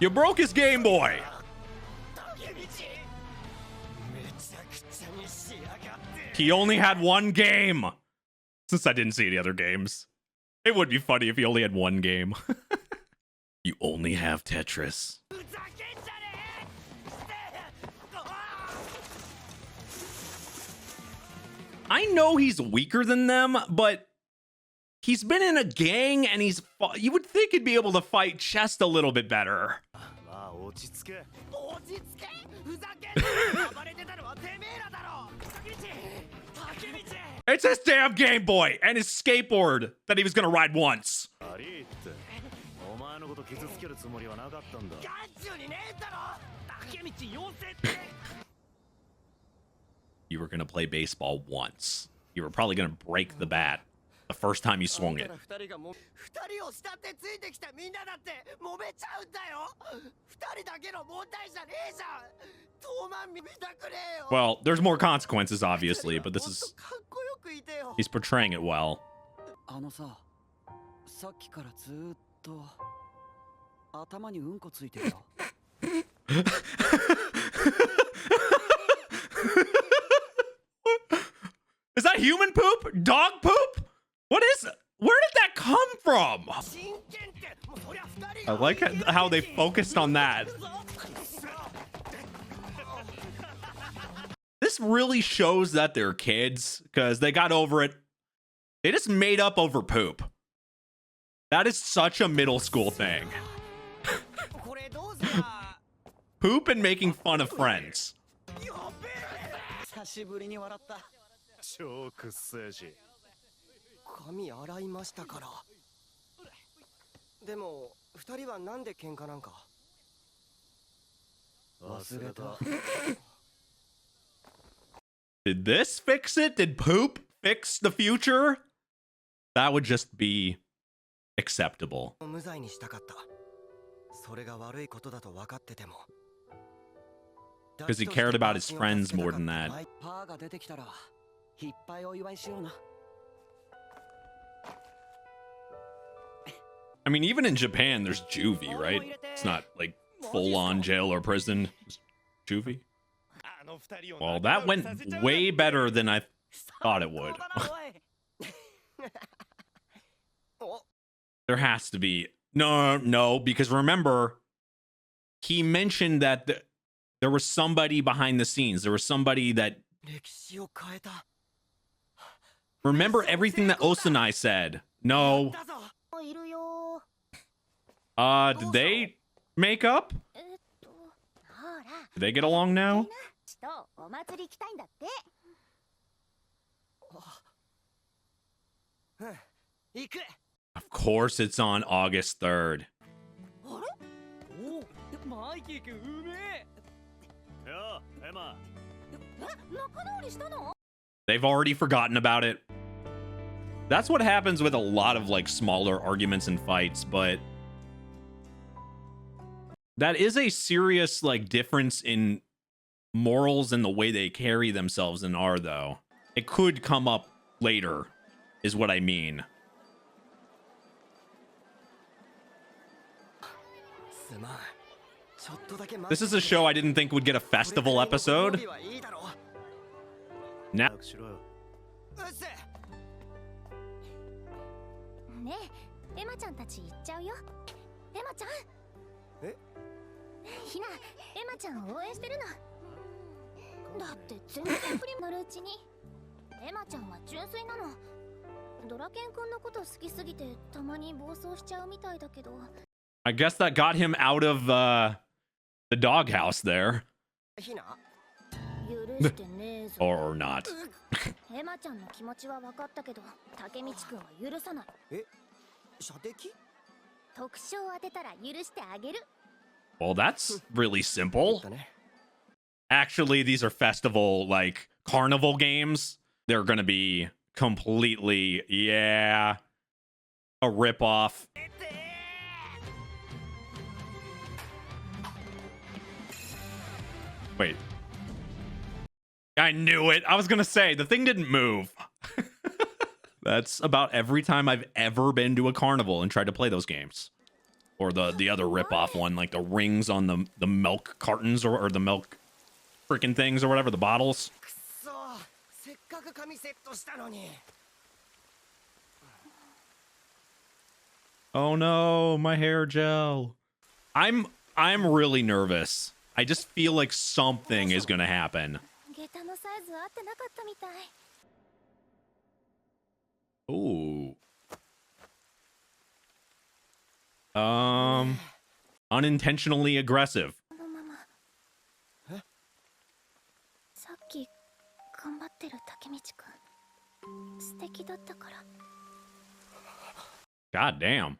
You broke his Game Boy. He only had one game. Since I didn't see any other games, it would be funny if he only had one game. You only have Tetris. I know he's weaker than them, but he's been in a gang and you would think he'd be able to fight chest a little bit better. It's his damn Game Boy and his skateboard that he was gonna ride once. You were gonna play baseball once. You were probably gonna break the bat the first time you swung it. Well, there's more consequences, obviously, but he's portraying it well. Is that human poop? Dog poop? What is it? Where did that come from? I like how they focused on that. This really shows that they're kids because they got over it. They just made up over poop. That is such a middle school thing. Poop and making fun of friends. Did this fix it? Did poop fix the future? That would just be acceptable. Because he cared about his friends more than that. I mean, even in Japan, there's juvie, right? It's not like full-on jail or prison. It's juvie. Well, that went way better than I thought it would. There has to be. No, because remember, he mentioned that there was somebody behind the scenes. There was somebody that... Remember everything that Osanai said. No. Did they make up? Do they get along now? Of course it's on August 3rd. They've already forgotten about it. That's what happens with a lot of like smaller arguments and fights, but that is a serious like difference in morals and the way they carry themselves and are, though. It could come up later, is what I mean. This is a show I didn't think would get a festival episode. Now. I guess that got him out of the doghouse there. Or not. Well, that's really simple. Actually, these are festival, like, carnival games. They're gonna be completely, yeah, a ripoff. Wait. I knew it. I was gonna say, the thing didn't move. That's about every time I've ever been to a carnival and tried to play those games. or the other ripoff one, like the rings on the milk cartons or the milk freaking things or whatever, the bottles. Oh no, my hair gel. I'm really nervous. I just feel like something is gonna happen. Ooh. Unintentionally aggressive. God damn.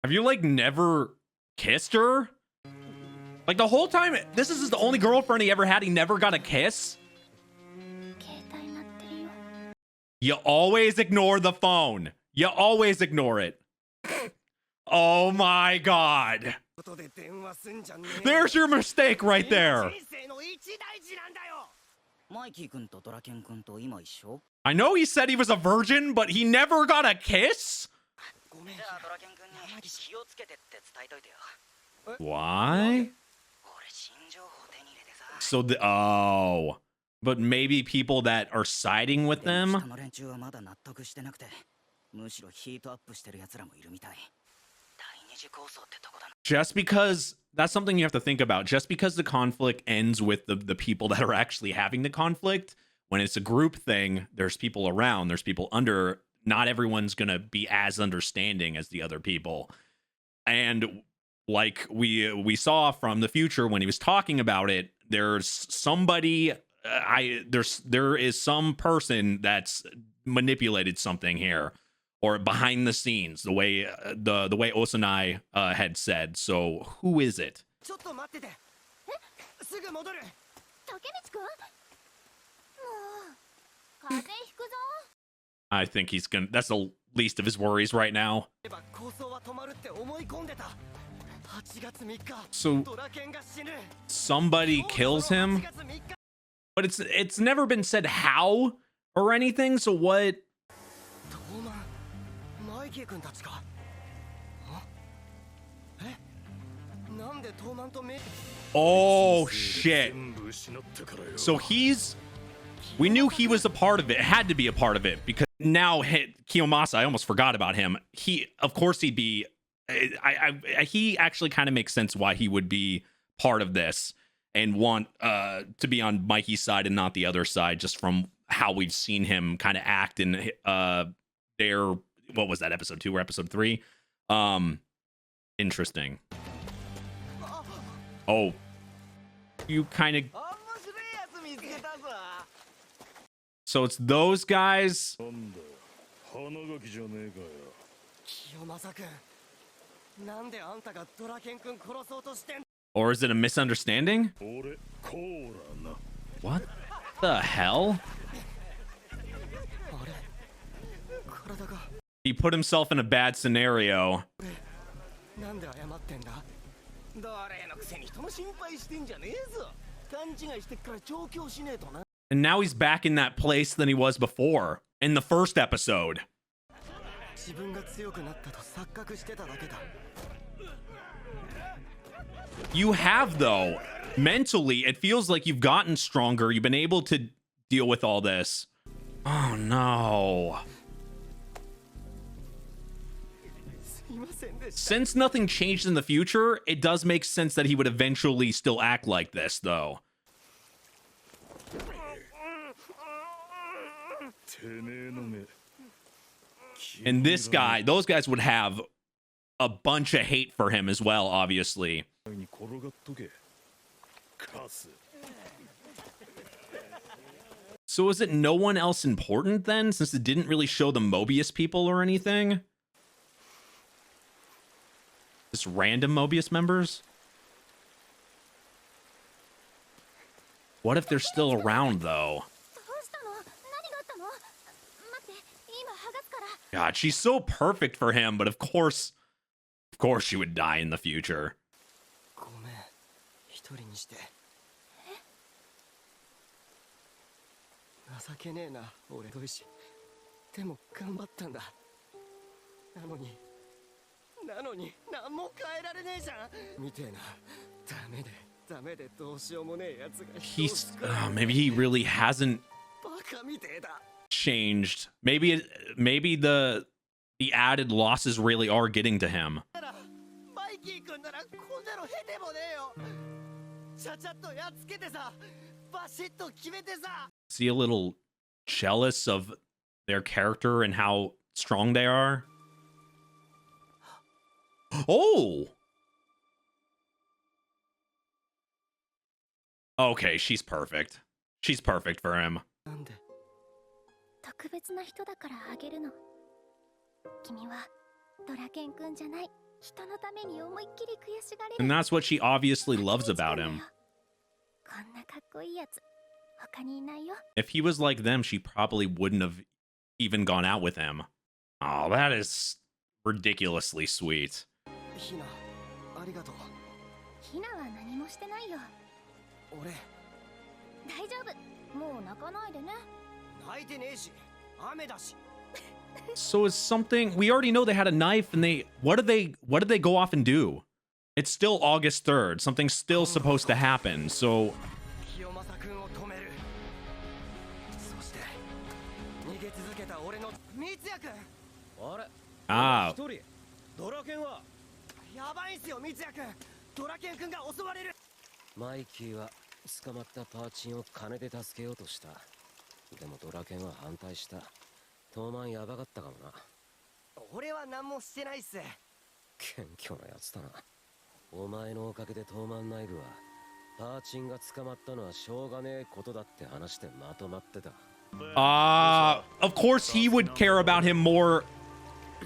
Have you like never kissed her? Like the whole time, this is the only girlfriend he ever had. He never got a kiss. You always ignore the phone. You always ignore it. Oh my God. There's your mistake right there. I know he said he was a virgin, but he never got a kiss? Why? So but maybe people that are siding with them. Just because that's something you have to think about. Just because the conflict ends with the people that are actually having the conflict, when it's a group thing, there's people around, there's people under. Not everyone's gonna be as understanding as the other people. And like we saw from the future when he was talking about it, there's somebody. There is some person that's manipulated something here, or behind the scenes, the way Osanai had said. So who is it? I think he's gonna. That's the least of his worries right now. So somebody kills him, but it's never been said how or anything. So what? Oh shit. So we knew he was a part of it. It had to be a part of it because now Kiyomasa, I almost forgot about him. Of course he'd be. He actually kind of makes sense why he would be part of this and want to be on Mikey's side and not the other side, just from how we've seen him kind of act in their, what was that, episode 2 or episode 3? Interesting. Oh, you kind of. So it's those guys. Or is it a misunderstanding? What the hell? He put himself in a bad scenario. And now he's back in that place than he was before in the first episode. You have, though. Mentally, it feels like you've gotten stronger. You've been able to deal with all this. Oh, no. Since nothing changed in the future, it does make sense that he would eventually still act like this, though. And this guy, those guys would have a bunch of hate for him as well, obviously. So is it no one else important then, since it didn't really show the Mobius people or anything? Just random Mobius members? What if they're still around, though? God, she's so perfect for him, but of course she would die in the future. 情けねえな俺と石でも頑張ったんだなのに何も変えられねえじゃんみてえなダメでどうしようもねえやつが He's maybe he really hasn't バカみてえだ changed. Maybe the added losses really are getting to him. マイキー君ならこんなのへでもねえよちゃちゃっとやっつけてさバシッと決めてさ Is he a little jealous of their character and how strong they are? Oh! Okay, she's perfect. She's perfect for him. なんで特別な人だからあげるの君はドラケン君じゃない人のために思いっきり悔しがれる And that's what she obviously loves about him. こんなかっこいいやつ他にいないよ If he was like them, she probably wouldn't have even gone out with him. Oh, that is ridiculously sweet. ひなありがとうヒナは何もしてないよ俺大丈夫もう泣かないでね泣いてねえし雨だし So is something we already know they had a knife and what did they go off and do? It's still August 3rd. Something's still supposed to happen. So 清正君を止めるそして逃げ続けた俺の三ツ矢君あれ ah 一人ドラケンはやばいんすよ三ツ矢君ドラケン君が襲われるマイキーは捕まったパーチンを金で助けようとしたでもドラケンは反対した東満やばかったかもな俺は何もしてないっす謙虚なやつだなお前のおかげで東満内部はパーチンが捕まったのはしょうがねえことだって話でまとまってた of course he would care about him more.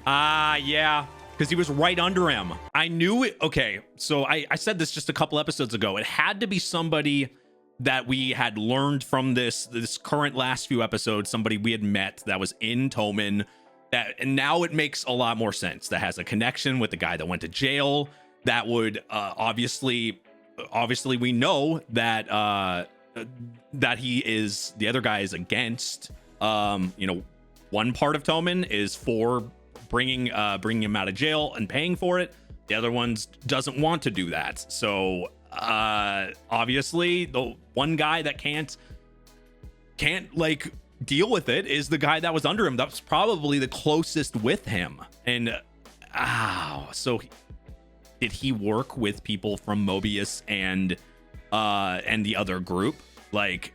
Yeah, because he was right under him. I knew it. Okay, so I said this just a couple episodes ago. It had to be somebody that we had learned from this current last few episodes, somebody we had met that was in Toman, and now it makes a lot more sense. That has a connection with the guy that went to jail. That would obviously we know that that the other guy is against. One part of Toman is for bringing him out of jail and paying for it. The other one doesn't want to do that. So obviously the one guy that can't like deal with it is the guy that was under him. That's probably the closest with him. And so did he work with people from Mobius and the other group? Like,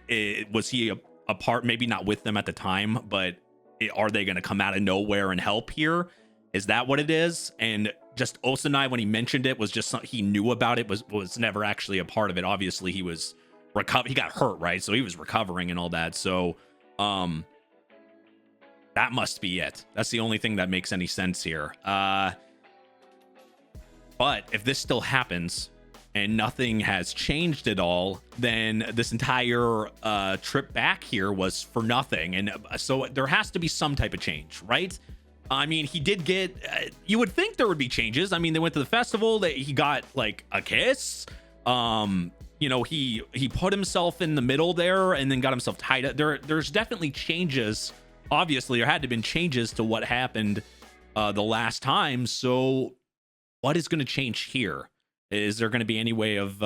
was he a part, maybe not with them at the time, but are they going to come out of nowhere and help here? Is that what it is? And just Osanai, when he mentioned it, was just something he knew about it, was never actually a part of it. Obviously, he was he got hurt, right? So he was recovering and all that. So that must be it. That's the only thing that makes any sense here. But if this still happens and nothing has changed at all, then this entire trip back here was for nothing. And so there has to be some type of change, right? I mean, he did get, you would think there would be changes. I mean, they went to the festival, he got like a kiss. He put himself in the middle there and then got himself tied up. There's definitely changes. Obviously, there had to have been changes to what happened the last time. So what is going to change here? Is there going to be any way of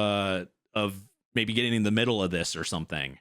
maybe getting in the middle of this or something?